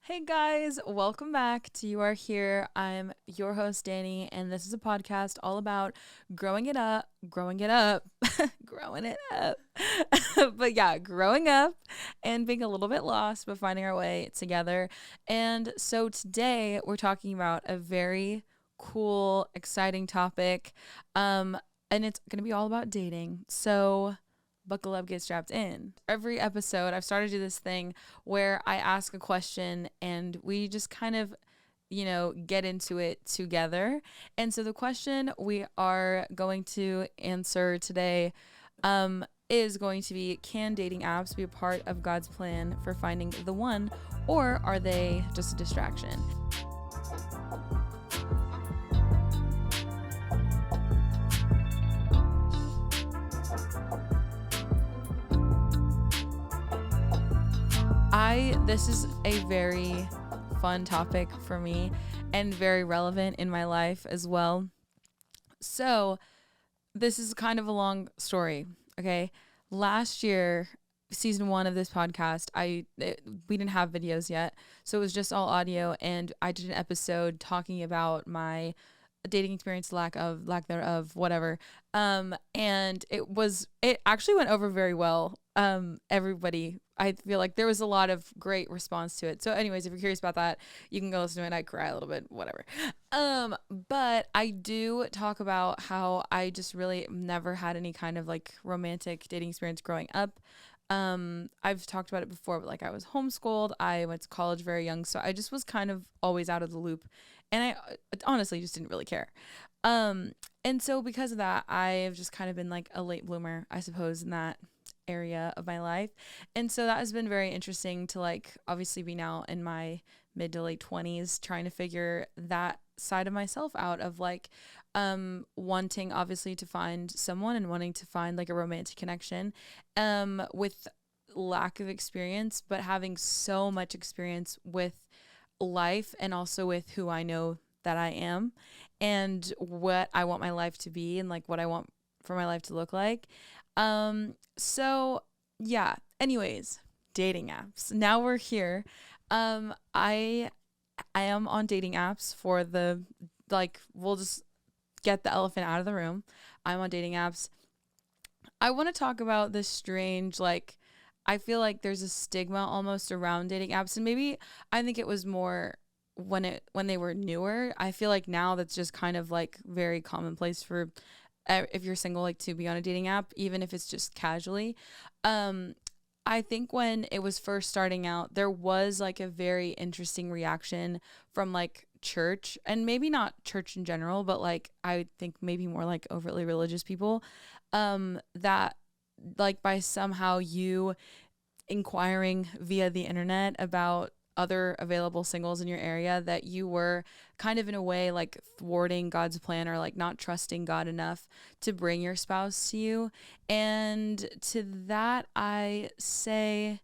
Hey guys, welcome back to You Are Here. I'm your host, Danny, and this is a podcast all about growing it up, growing it up, growing it up. But yeah, growing up and being a little bit lost, but finding our way together. And so today we're talking about a very cool, exciting topic. And it's going to be all about dating. So buckle up, get strapped in. Every episode, I've started to do this thing where I ask a question and we just kind of, get into it together. And so the question we are going to answer today is going to be, can dating apps be a part of God's plan for finding the one, or are they just a distraction? This is a very fun topic for me and very relevant in my life as well. So this is kind of a long story. Okay. Last year, season 1 of this podcast, we didn't have videos yet. So it was just all audio. And I did an episode talking about my dating experience, lack thereof, whatever. And it actually went over very well. Everybody, I feel like there was a lot of great response to it. So anyways, if you're curious about that, you can go listen to it. I cry a little bit, whatever. But I do talk about how I just really never had any kind of like romantic dating experience growing up. I've talked about it before, but like I was homeschooled. I went to college very young. So I just was kind of always out of the loop. And I honestly just didn't really care. And so because of that, I've just kind of been like a late bloomer, I suppose, in that area of my life. And so that has been very interesting to like obviously be now in my mid to late 20s trying to figure that side of myself out of like wanting obviously to find someone and wanting to find like a romantic connection with lack of experience, but having so much experience with life and also with who I know that I am and what I want my life to be and like what I want for my life to look like. So yeah, anyways, dating apps. Now we're here. I am on dating apps for we'll just get the elephant out of the room. I'm on dating apps. I want to talk about this strange, I feel like there's a stigma almost around dating apps, and maybe I think it was more when they were newer. I feel like now that's just kind of like very commonplace for if you're single, like to be on a dating app, even if it's just casually. I think when it was first starting out, there was like a very interesting reaction from like church, and maybe not church in general, but like I think maybe more like overtly religious people, that like by somehow you inquiring via the internet about other available singles in your area, that you were kind of in a way like thwarting God's plan or like not trusting God enough to bring your spouse to you. And to that I say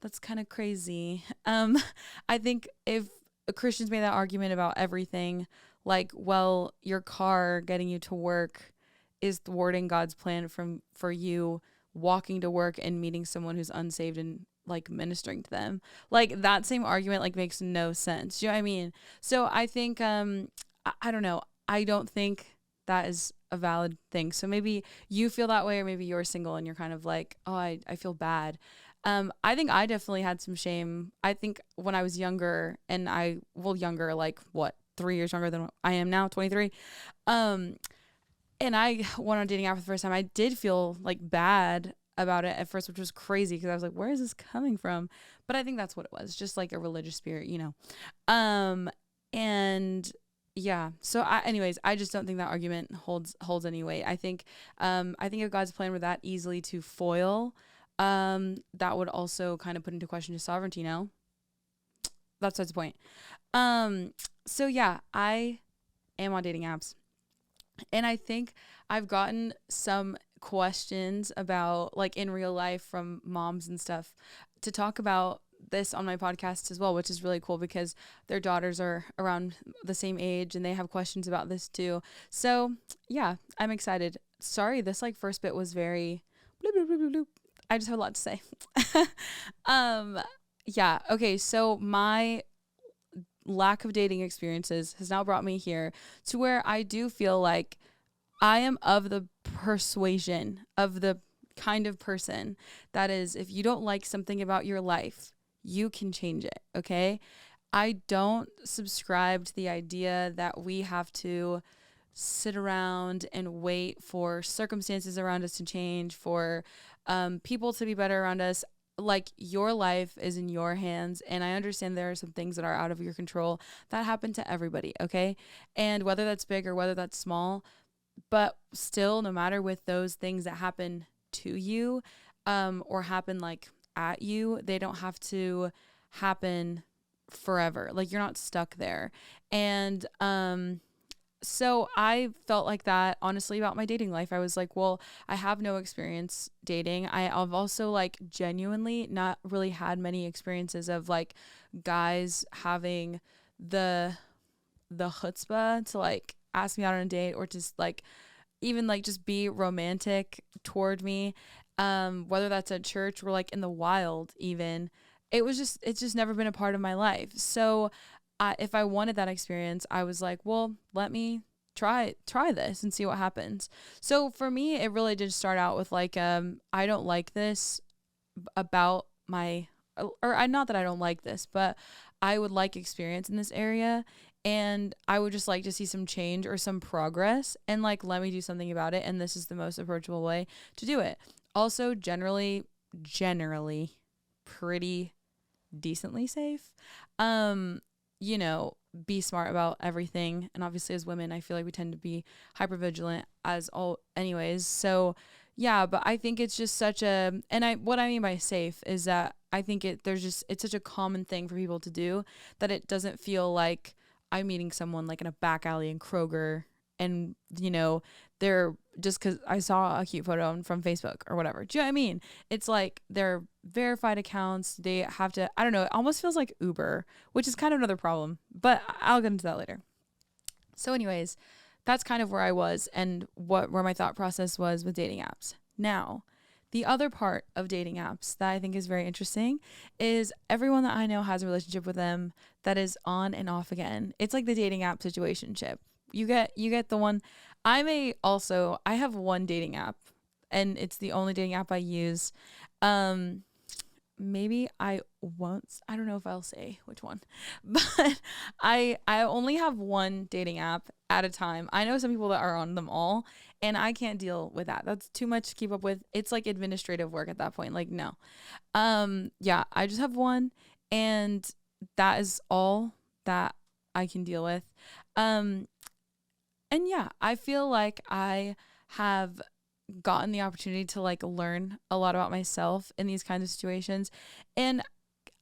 that's kind of crazy. I think if Christians made that argument about everything, like, well, your car getting you to work is thwarting God's plan for you walking to work and meeting someone who's unsaved and like ministering to them. Like that same argument like makes no sense. Do you know what I mean? So I think I don't know. I don't think that is a valid thing. So maybe you feel that way, or maybe you're single and you're kind of like, oh, I feel bad. I think I definitely had some shame. I think when I was younger, and younger, like what, 3 years younger than I am now, 23. And I went on a dating app for the first time. I did feel like bad about it at first, which was crazy because I was like, where is this coming from? But I think that's what it was, just like a religious spirit, you know? And yeah, so anyways, I just don't think that argument holds any weight. I think if God's plan were that easily to foil, that would also kind of put into question his sovereignty, you know? That's the point. So yeah, I am on dating apps. And I think I've gotten some questions about like in real life from moms and stuff to talk about this on my podcast as well, which is really cool because their daughters are around the same age and they have questions about this too. So yeah, I'm excited. Sorry, this like first bit was very bloop, bloop, bloop, bloop, bloop. I just have a lot to say. Yeah. Okay. So my lack of dating experiences has now brought me here to where I do feel like I am of the persuasion of the kind of person that is, if you don't like something about your life, you can change it. Okay. I don't subscribe to the idea that we have to sit around and wait for circumstances around us to change, for people to be better around us. Like, your life is in your hands, and I understand there are some things that are out of your control that happen to everybody, okay? And whether that's big or whether that's small, but still, no matter with those things that happen to you, or happen like at you, they don't have to happen forever. Like, you're not stuck there. And so I felt like that, honestly, about my dating life. I was like, well, I have no experience dating. I've also, like, genuinely not really had many experiences of, like, guys having the chutzpah to, like, ask me out on a date, or just, like, even, like, just be romantic toward me, whether that's at church or, like, in the wild even. It's just never been a part of my life. So if I wanted that experience, I was like, well, let me try this and see what happens. So for me, it really did start out with, like, I don't like this about my, or not that I don't like this, but I would like experience in this area, and I would just like to see some change or some progress, and, like, let me do something about it. And this is the most approachable way to do it. Also, generally pretty decently safe. You know, be smart about everything. And obviously, as women, I feel like we tend to be hyper vigilant as all anyways. So yeah, but I think it's just such a, and what I mean by safe is that I think it's such a common thing for people to do that it doesn't feel like I'm meeting someone, like, in a back alley in Kroger, and, you know, they're just because I saw a cute photo from Facebook or whatever. Do you know what I mean? It's like they're verified accounts. They have to, I don't know, it almost feels like Uber, which is kind of another problem, but I'll get into that later. So anyways, that's kind of where I was, and where my thought process was with dating apps. Now, the other part of dating apps that I think is very interesting is everyone that I know has a relationship with them that is on and off again. It's like the dating app situationship. You get the one. I have one dating app, and it's the only dating app I use. Maybe I won't, I don't know if I'll say which one, but I only have one dating app at a time. I know some people that are on them all, and I can't deal with that. That's too much to keep up with. It's like administrative work at that point. Like, no. Yeah, I just have one, and that is all that I can deal with. And yeah, I feel like I have gotten the opportunity to, like, learn a lot about myself in these kinds of situations. And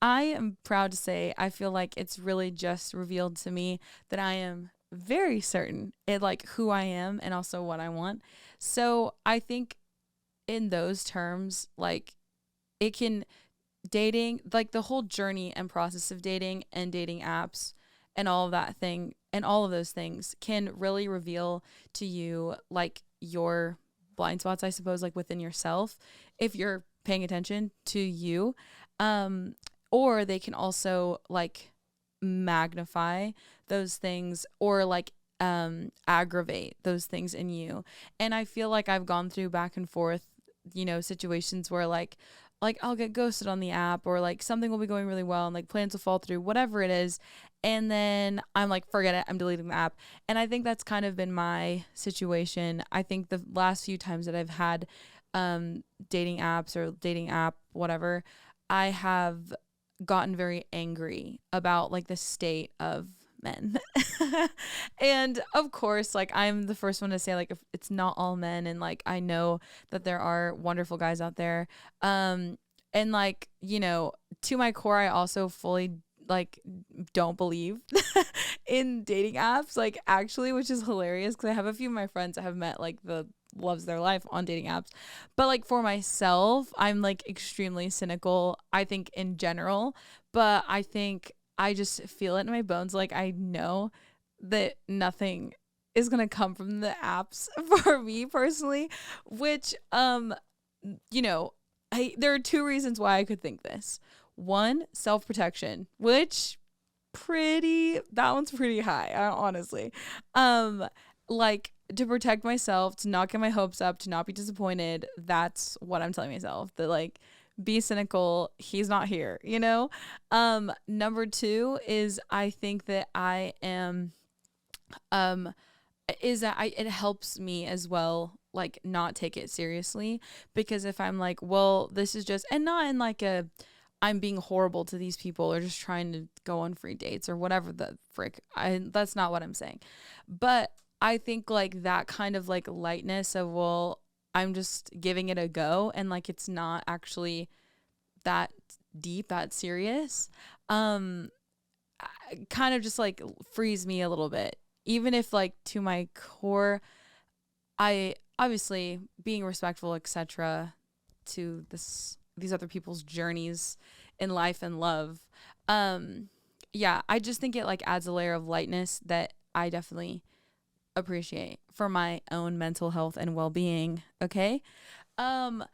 I am proud to say I feel like it's really just revealed to me that I am very certain in, like, who I am and also what I want. So I think in those terms, like, dating, like, the whole journey and process of dating and dating apps and all of those things can really reveal to you, like, your blind spots, I suppose, like, within yourself, if you're paying attention to you. Or they can also, like, magnify those things, or, like, aggravate those things in you. And I feel like I've gone through back and forth, you know, situations where, like I'll get ghosted on the app, or, like, something will be going really well and, like, plans will fall through, whatever it is. And then I'm like, forget it, I'm deleting the app. And I think that's kind of been my situation. I think the last few times that I've had dating apps or dating app, whatever, I have gotten very angry about, like, the state of men. And of course, like, I'm the first one to say, like, if it's not all men, and, like, I know that there are wonderful guys out there. And, like, you know, to my core, I also fully, like, don't believe in dating apps, like, actually, which is hilarious because I have a few of my friends that have met, like, the loves their life on dating apps. But, like, for myself, I'm, like, extremely cynical, I think, in general. But I think I just feel it in my bones. Like, I know that nothing is going to come from the apps for me personally, which, you know, there are two reasons why I could think this. One, self-protection, which pretty high, honestly. Um, like to protect myself, to not get my hopes up, to not be disappointed. That's what I'm telling myself. That like be cynical. He's not here, you know? Number two is I think that I am um is that it helps me as well like not take it seriously, because if I'm like, well, this is just, and not in like a I'm being horrible to these people or just trying to go on free dates or whatever the frick, I that's not what I'm saying. But I think like that kind of like lightness of, well, I'm just giving it a go and like it's not actually that deep, that serious. Um kind of just like frees me a little bit, even if like to my core I obviously being respectful, etc., to these other people's journeys in life and love. Um, yeah, I just think it like adds a layer of lightness that I definitely appreciate for my own mental health and well-being. Okay. Um,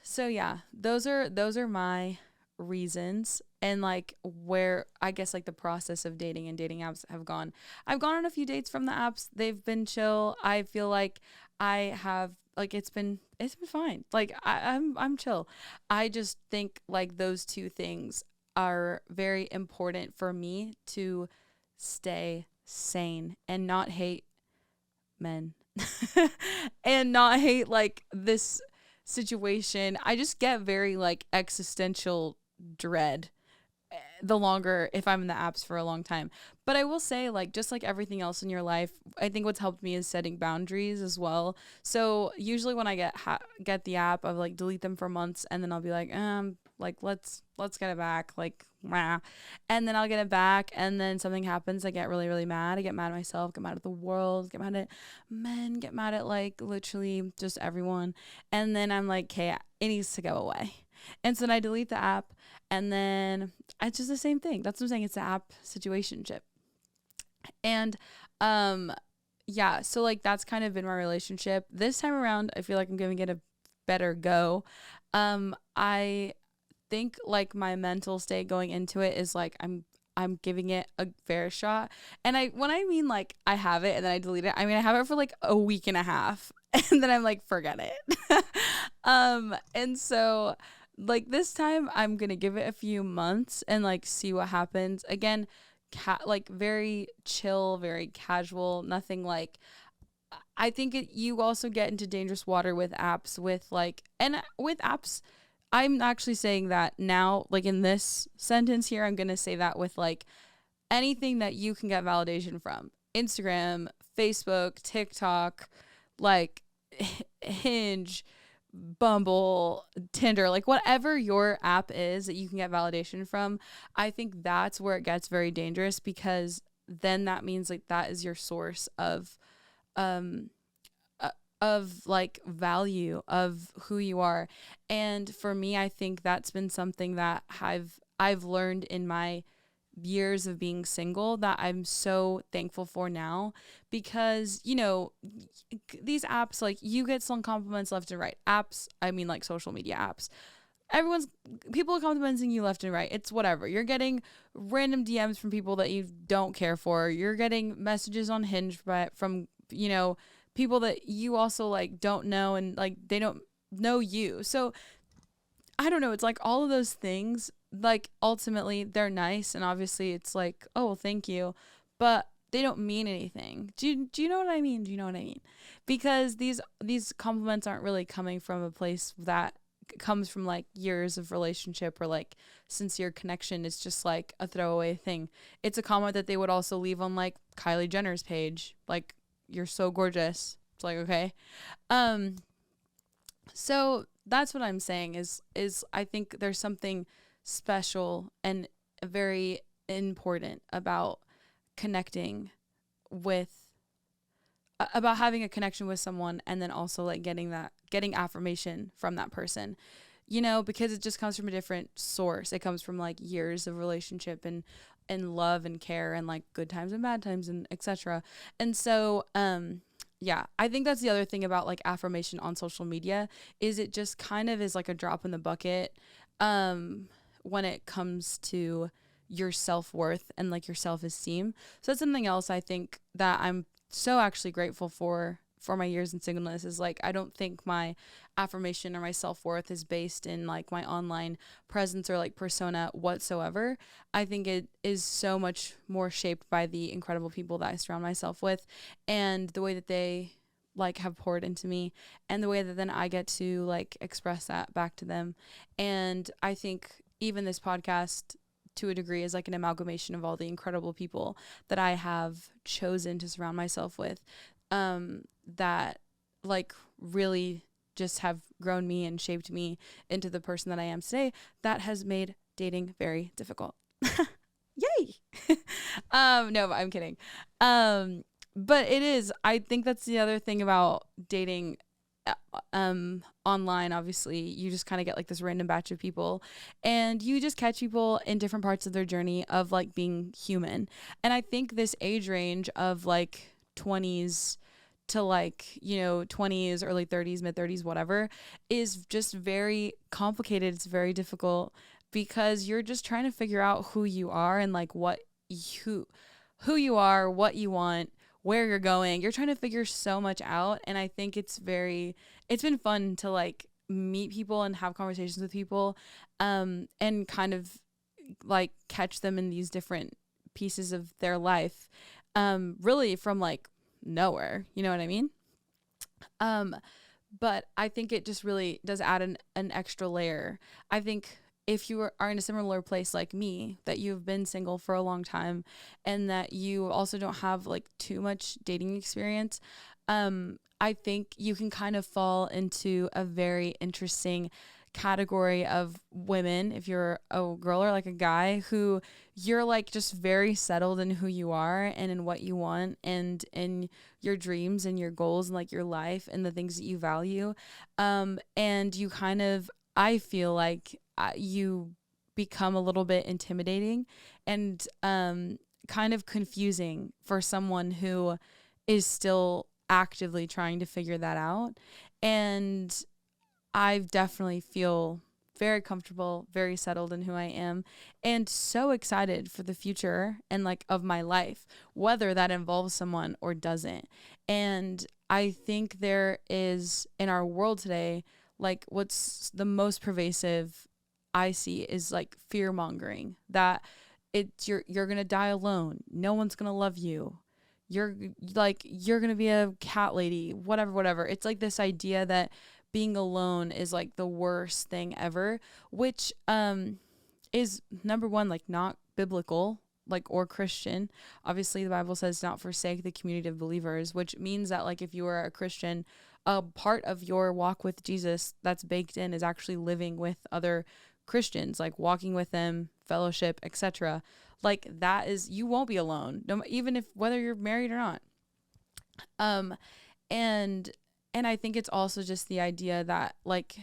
so yeah, those are my reasons, and like where I guess like the process of dating and dating apps have gone. I've gone on a few dates from the apps. They've been chill. I feel like I have like it's been fine. Like I'm chill. I just think like those two things are very important for me to stay sane and not hate men and not hate like this situation. I just get very like existential dread the longer if I'm in the apps for a long time. But I will say, like, just like everything else in your life, I think what's helped me is setting boundaries as well. So usually when I get the app, I'll like delete them for months, and then I'll be like let's get it back, like, wah. And then I'll get it back, and then something happens. I get really really mad. I get mad at myself, get mad at the world, get mad at men, get mad at like literally just everyone. And then I'm like, okay, it needs to go away. And so then I delete the app, and then it's just the same thing. That's what I'm saying. It's the app situationship. And yeah, so like that's kind of been my relationship. This time around, I feel like I'm giving it a better go. I think like my mental state going into it is like I'm giving it a fair shot. And when I mean like I have it and then I delete it, I mean I have it for like a week and a half and then I'm like, forget it. And so like this time I'm going to give it a few months and like see what happens. Again, like very chill, very casual, nothing like, I think you also get into dangerous water with apps with like, and with apps, I'm actually saying that now, like in this sentence here, I'm going to say that with like anything that you can get validation from. Instagram, Facebook, TikTok, like Hinge, Bumble, Tinder, like whatever your app is that you can get validation from, I think that's where it gets very dangerous, because then that means like that is your source um of like value of who you are. And for me, I think that's been something that I've learned in my years of being single that I'm so thankful for now, because you know these apps, like you get some compliments left and right. Apps, I mean like social media apps, people are complimenting you left and right. It's whatever. You're getting random DMs from people that you don't care for. You're getting messages on Hinge from you know people that you also like don't know, and like they don't know you. So I don't know, it's like all of those things, like ultimately they're nice, and obviously it's like, oh well, thank you, but they don't mean anything. Do you know what I mean? Do you know what I mean? Because these compliments aren't really coming from a place that comes from like years of relationship or like sincere connection. It's just like a throwaway thing. It's a comment that they would also leave on like Kylie Jenner's page, like, you're so gorgeous. It's like, okay. So that's what I'm saying is I think there's something special and very important about connecting with about having a connection with someone, and then also like getting affirmation from that person, you know, because it just comes from a different source. It comes from like years of relationship and love and care and like good times and bad times and etc. And so yeah, I think that's the other thing about like affirmation on social media, is it just kind of is like a drop in the bucket when it comes to your self-worth and like your self-esteem. So that's something else I think that I'm so actually grateful for my years in singleness, is like I don't think my affirmation or my self-worth is based in like my online presence or like persona whatsoever. I think it is so much more shaped by the incredible people that I surround myself with, and the way that they like have poured into me, and the way that then I get to like express that back to them. And I think even this podcast to a degree is like an amalgamation of all the incredible people that I have chosen to surround myself with, that like really just have grown me and shaped me into the person that I am today, that has made dating very difficult. Yay. No, but I'm kidding. But it is, I think that's the other thing about dating online. Obviously you just kind of get like this random batch of people, and you just catch people in different parts of their journey of like being human. And I think this age range of like 20s to like, 20s, early 30s, mid 30s, whatever, is just very complicated. It's very difficult because you're just trying to figure out who you are and like who you are, what you want, where you're going. You're trying to figure so much out. And I think it's been fun to like meet people and have conversations with people, and kind of like catch them in these different pieces of their life, really from like nowhere, you know what I mean? But I think it just really does add an extra layer. I think if you are in a similar place like me, that you've been single for a long time and that you also don't have like too much dating experience, I think you can kind of fall into a very interesting category of women, if you're a girl or like a guy, who you're like just very settled in who you are and in what you want and in your dreams and your goals and like your life and the things that you value. And you kind of, I feel like you become a little bit intimidating and kind of confusing for someone who is still actively trying to figure that out. And I definitely feel very comfortable, very settled in who I am, and so excited for the future and like of my life, whether that involves someone or doesn't. And I think there is in our world today, like what's the most pervasive I see is like fear mongering, that you're going to die alone. No one's going to love you. You're going to be a cat lady, whatever. It's like this idea that being alone is like the worst thing ever, which is number one, like not biblical, like, or Christian. Obviously the Bible says not forsake the community of believers, which means that like if you are a Christian, a part of your walk with Jesus that's baked in is actually living with other Christians, like walking with them, fellowship, etc. Like that is, you won't be alone, no, even if whether you're married or not. And I think it's also just the idea that like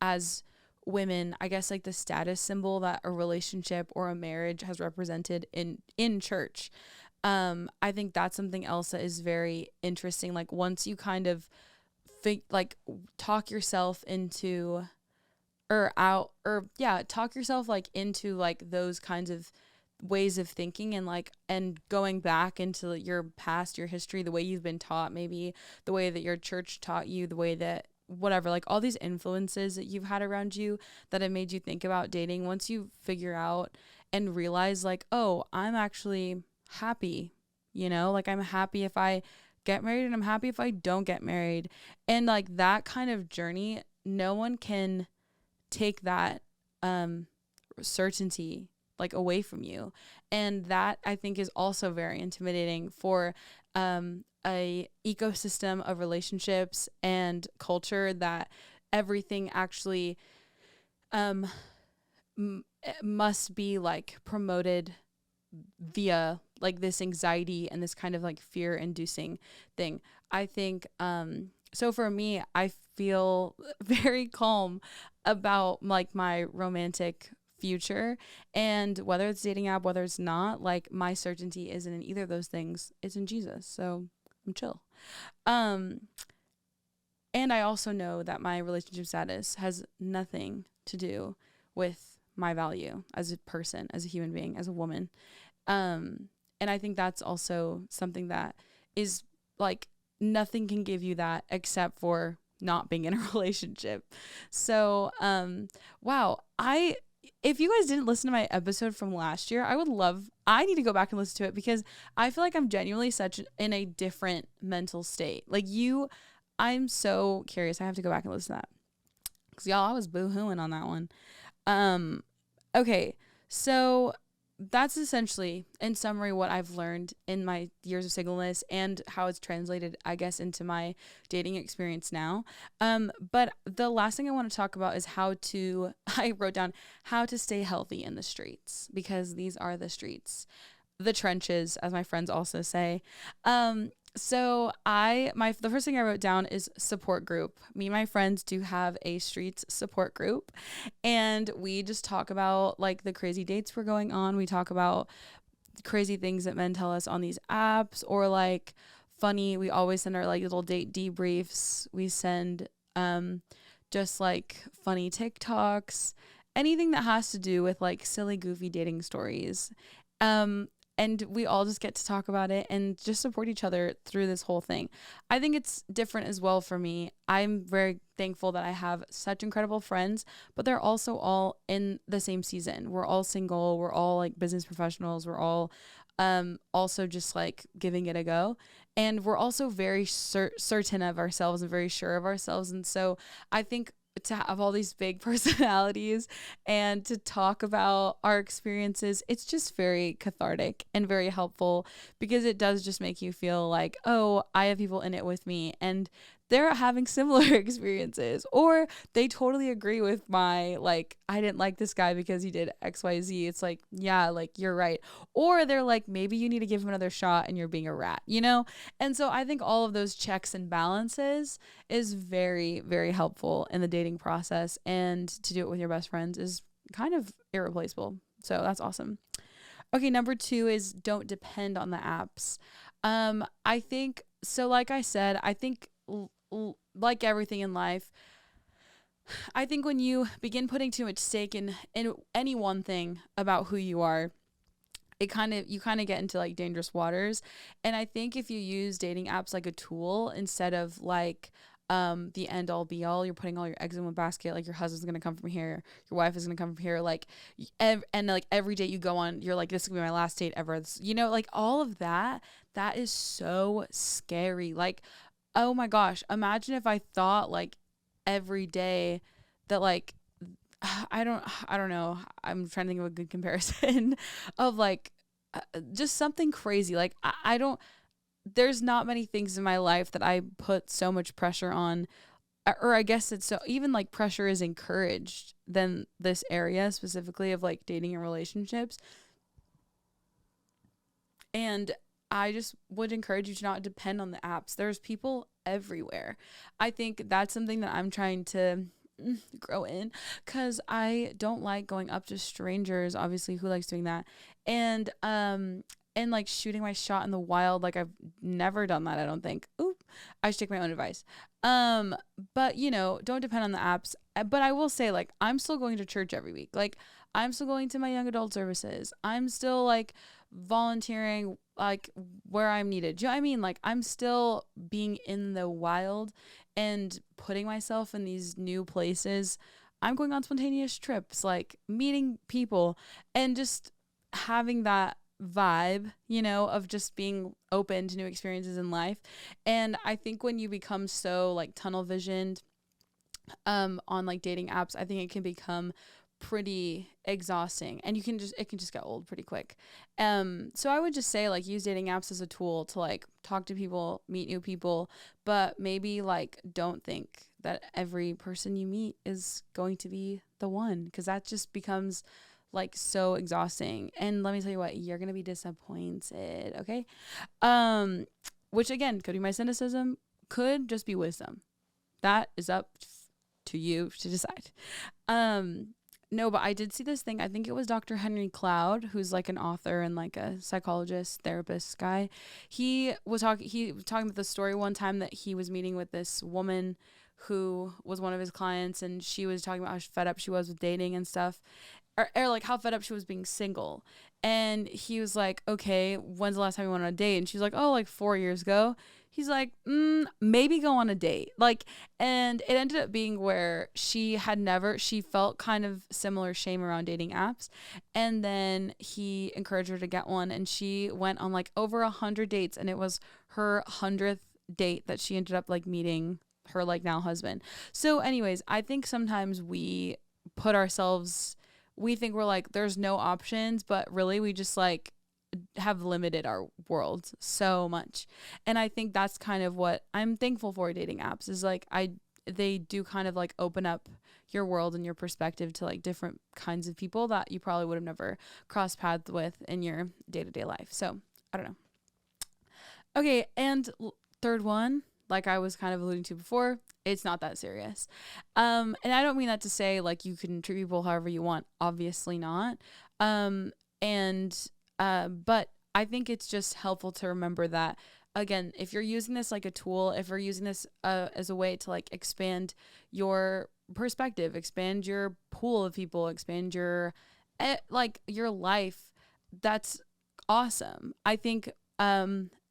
as women, I guess like the status symbol that a relationship or a marriage has represented in church. I think that's something else that is very interesting. Like once you kind of talk yourself into talk yourself like into like those kinds of ways of thinking and going back into your past, your history, the way you've been taught, maybe the way that your church taught you, the way that whatever, like all these influences that you've had around you that have made you think about dating. Once you figure out and realize like, oh, I'm actually happy, like I'm happy if I get married and I'm happy if I don't get married. And like that kind of journey, no one can take that certainty like away from you. And that I think is also very intimidating for a ecosystem of relationships and culture that everything actually must be like promoted via like this anxiety and this kind of like fear inducing thing. I think so for me, I feel very calm about like my romantic future, and whether it's dating app, whether it's not, like my certainty isn't in either of those things, it's in Jesus. So I'm chill. And I also know that my relationship status has nothing to do with my value as a person, as a human being, as a woman. And I think that's also something that is like nothing can give you that except for not being in a relationship. So, wow. If you guys didn't listen to my episode from last year, I need to go back and listen to it because I feel like I'm genuinely in a different mental state. I'm so curious. I have to go back and listen to that. Cause y'all, I was boo-hooing on that one. Okay. So that's essentially, in summary, what I've learned in my years of singleness and how it's translated, I guess, into my dating experience now. But the last thing I want to talk about is I wrote down how to stay healthy in the streets, because these are the streets, the trenches, as my friends also say. So the first thing I wrote down is support group. Me and my friends do have a streets support group, and we just talk about like the crazy dates we're going on. We talk about crazy things that men tell us on these apps, or like we always send our like little date debriefs. We send just like funny TikToks, anything that has to do with like silly, goofy dating stories. And we all just get to talk about it and just support each other through this whole thing. I think it's different as well for me. I'm very thankful that I have such incredible friends, but they're also all in the same season. We're all single. We're all like business professionals. We're all also just like giving it a go. And we're also very certain of ourselves and very sure of ourselves. And so I think to have all these big personalities and to talk about our experiences, it's just very cathartic and very helpful, because it does just make you feel like, oh, I have people in it with me and they're having similar experiences, or they totally agree with my, like, I didn't like this guy because he did XYZ. It's like, yeah, like you're right. Or they're like, maybe you need to give him another shot and you're being a rat, you know? And so I think all of those checks and balances is very, very helpful in the dating process, and to do it with your best friends is kind of irreplaceable. So that's awesome. Okay, number 2 is don't depend on the apps. I think, so like I said, I think like everything in life, I think when you begin putting too much stake in any one thing about who you are, you kind of get into like dangerous waters. And I think if you use dating apps like a tool instead of like the end all be all, you're putting all your eggs in one basket. Like your husband's gonna come from here, your wife is gonna come from here. Like, and like every date you go on, you're like, this is gonna be my last date ever. You know, like all of that is so scary. Like, oh my gosh, imagine if I thought like every day that like, I don't know. I'm trying to think of a good comparison of like just something crazy. Like there's not many things in my life that I put so much pressure on, or I guess it's so, even like pressure is encouraged than this area specifically of like dating and relationships. And I just would encourage you to not depend on the apps. There's people everywhere. I think that's something that I'm trying to grow in, because I don't like going up to strangers. Obviously, who likes doing that? And like shooting my shot in the wild. Like I've never done that, I don't think. Oop, I should take my own advice. But you know, don't depend on the apps. But I will say, like, I'm still going to church every week. Like, I'm still going to my young adult services. I'm still like volunteering like where I'm needed. Do you know what I mean? Like, I'm still being in the wild and putting myself in these new places. I'm going on spontaneous trips, like meeting people and just having that vibe, you know, of just being open to new experiences in life. And I think when you become so like tunnel visioned on like dating apps, I think it can become pretty exhausting, and it can just get old pretty quick. So I would just say, like, use dating apps as a tool to like talk to people, meet new people, but maybe like don't think that every person you meet is going to be the one, because that just becomes like so exhausting. And let me tell you what, you're gonna be disappointed. Okay. Which again could be my cynicism, could just be wisdom. That is up to you to decide. No, but I did see this thing. I think it was Dr. Henry Cloud, who's like an author and like a psychologist, therapist guy. He was talking about the story one time that he was meeting with this woman who was one of his clients, and she was talking about how fed up she was with dating and stuff. or like how fed up she was being single. And he was like, okay, when's the last time you went on a date? And she's like, oh, like 4 years ago. He's like, maybe go on a date. Like, and it ended up being where she felt kind of similar shame around dating apps. And then he encouraged her to get one. And she went on like over 100 dates. And it was her 100th date that she ended up like meeting her like now husband. So anyways, I think sometimes we put ourselves, we think we're like, there's no options, but really we just like have limited our world so much. And I think that's kind of what I'm thankful for dating apps is like they do kind of like open up your world and your perspective to like different kinds of people that you probably would have never crossed paths with in your day-to-day life. So I don't know. Okay, and third one, like I was kind of alluding to before, it's not that serious. And I don't mean that to say like you can treat people however you want. Obviously not. But I think it's just helpful to remember that, again, if you're using this like a tool, if you're using this as a way to like expand your perspective, expand your pool of people, expand your like your life, that's awesome. I think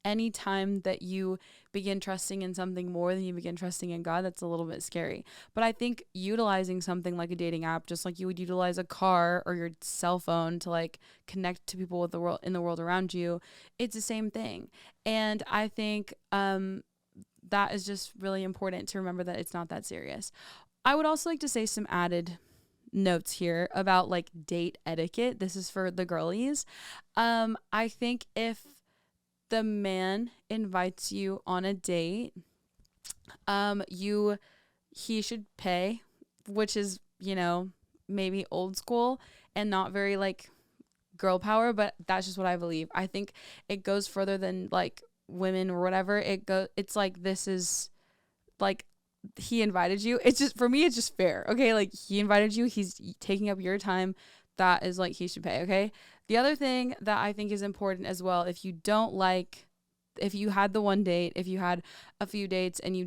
anytime that you begin trusting in something more than you begin trusting in God, that's a little bit scary. But I think utilizing something like a dating app, just like you would utilize a car or your cell phone to like connect to people with the world in the world around you, it's the same thing. And I think that is just really important to remember that it's not that serious. I would also like to say some added notes here about like date etiquette. This is for the girlies. I think if the man invites you on a date, he should pay, which is, maybe old school and not very like girl power, but that's just what I believe. I think it goes further than like women or whatever. It's like, this is like, he invited you. It's just, for me, it's just fair. Okay. Like he invited you, he's taking up your time. That is like, he should pay. Okay. The other thing that I think is important as well, if you had the one date, if you had a few dates and you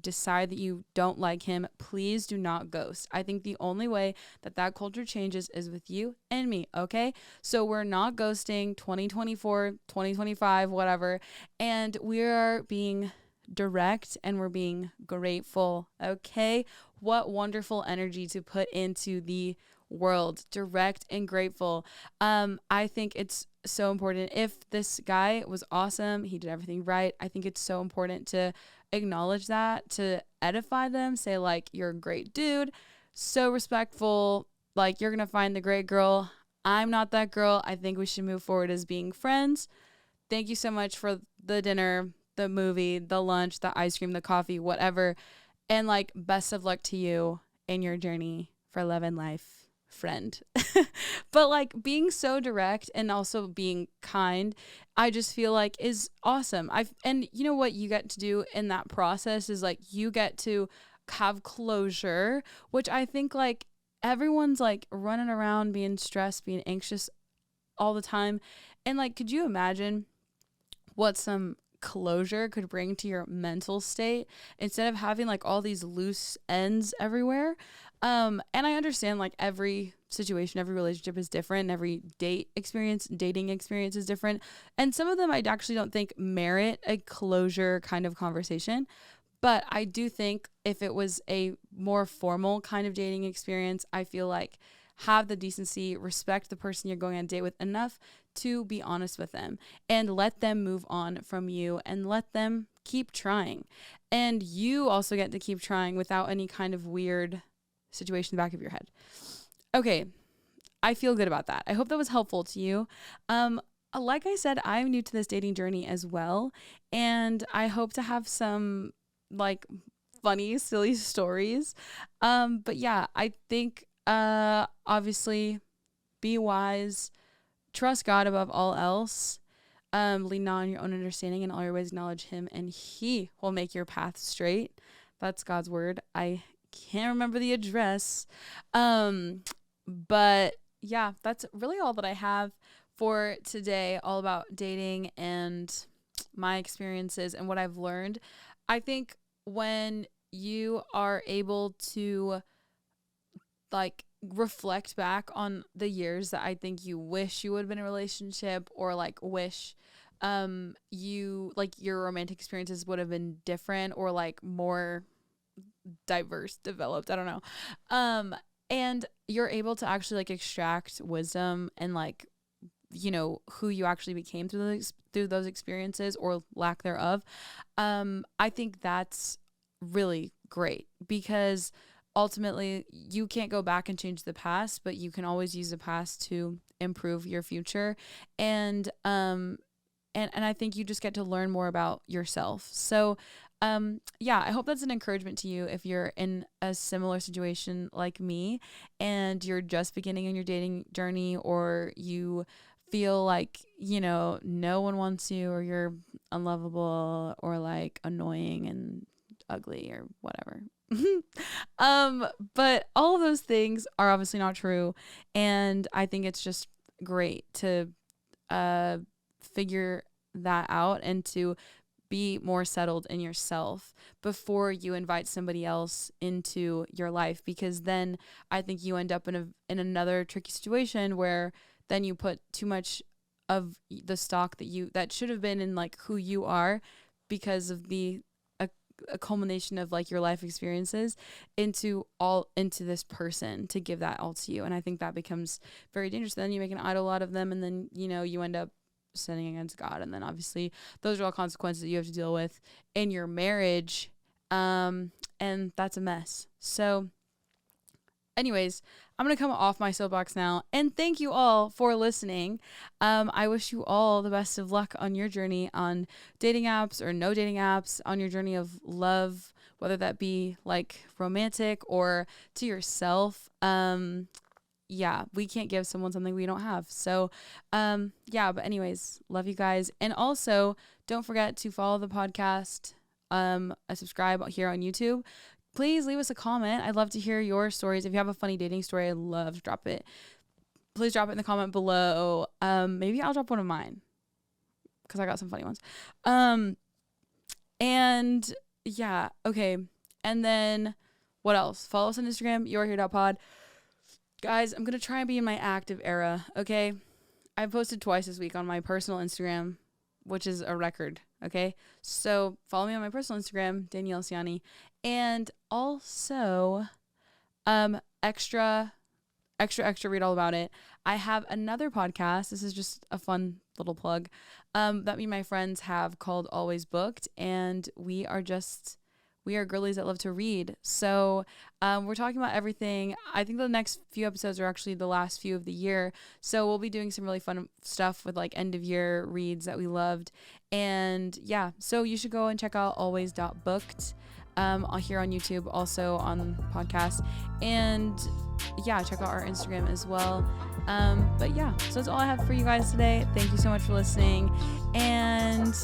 decide that you don't like him, please do not ghost. I think the only way that culture changes is with you and me. Okay. So we're not ghosting 2024, 2025, whatever. And we're being direct and we're being grateful. Okay. What wonderful energy to put into the world, direct and grateful. I think it's so important. If this guy was awesome, he did everything right, I think it's so important to acknowledge that, to edify them, say like, you're a great dude, so respectful, like you're gonna find the great girl. I'm not that girl. I think we should move forward as being friends. Thank you so much for the dinner, the movie, the lunch, the ice cream, the coffee, whatever, and like best of luck to you in your journey for love and life, friend. But like being so direct and also being kind, I just feel like is awesome. And you know what you get to do in that process is like you get to have closure, which I think like everyone's like running around being stressed, being anxious all the time. And like, could you imagine what some closure could bring to your mental state instead of having like all these loose ends everywhere? And I understand like every situation, every relationship is different. Every dating experience is different. And some of them I actually don't think merit a closure kind of conversation. But I do think if it was a more formal kind of dating experience, I feel like have the decency, respect the person you're going on a date with enough to be honest with them and let them move on from you and let them keep trying. And you also get to keep trying without any kind of weird situation in the back of your head. Okay, I feel good about that. I hope that was helpful to you. Like I said, I'm new to this dating journey as well, and I hope to have some like funny, silly stories. But yeah, I think obviously be wise, trust God above all else. Lean not on your own understanding, and all your ways acknowledge him, and he will make your path straight. That's God's word. I can't remember the address. But yeah, that's really all that I have for today, all about dating and my experiences and what I've learned. I think when you are able to like reflect back on the years that I think you wish you would have been in a relationship, or like wish you like your romantic experiences would have been different or like more diverse, developed, I don't know. And you're able to actually like extract wisdom and like, you know, who you actually became through those experiences or lack thereof. I think that's really great, because ultimately you can't go back and change the past, but you can always use the past to improve your future. And I think you just get to learn more about yourself. So yeah, I hope that's an encouragement to you if you're in a similar situation like me and you're just beginning on your dating journey, or you feel like, you know, no one wants you, or you're unlovable, or like annoying and ugly or whatever. But all of those things are obviously not true. And I think it's just great to figure that out and to be more settled in yourself before you invite somebody else into your life, because then I think you end up in another tricky situation where then you put too much of the stock that should have been in like who you are, because of a culmination of like your life experiences into this person, to give that all to you. And I think that becomes very dangerous. Then you make an idol out of them, and then, you know, you end up sinning against God. And then obviously those are all consequences that you have to deal with in your marriage. And that's a mess. So anyways, I'm going to come off my soapbox now, and thank you all for listening. I wish you all the best of luck on your journey on dating apps or no dating apps, on your journey of love, whether that be like romantic or to yourself. Yeah, we can't give someone something we don't have. So, yeah, but anyways, love you guys. And also don't forget to follow the podcast, subscribe here on YouTube. Please leave us a comment. I'd love to hear your stories. If you have a funny dating story, I'd love to drop it. Please drop it in the comment below. Maybe I'll drop one of mine, because I got some funny ones. And yeah, okay. And then what else? Follow us on Instagram, yourhere.pod. Guys, I'm going to try and be in my active era, okay? I posted twice this week on my personal Instagram, which is a record, okay? So follow me on my personal Instagram, Danielle Siani. And also, extra read all about it. I have another podcast. This is just a fun little plug that me and my friends have, called Always Booked. And we are girlies that love to read. So we're talking about everything. I think the next few episodes are actually the last few of the year. So we'll be doing some really fun stuff with like end of year reads that we loved. And yeah, so you should go and check out always.booked here on YouTube, also on podcast. And yeah, check out our Instagram as well. But yeah, so that's all I have for you guys today. Thank you so much for listening. And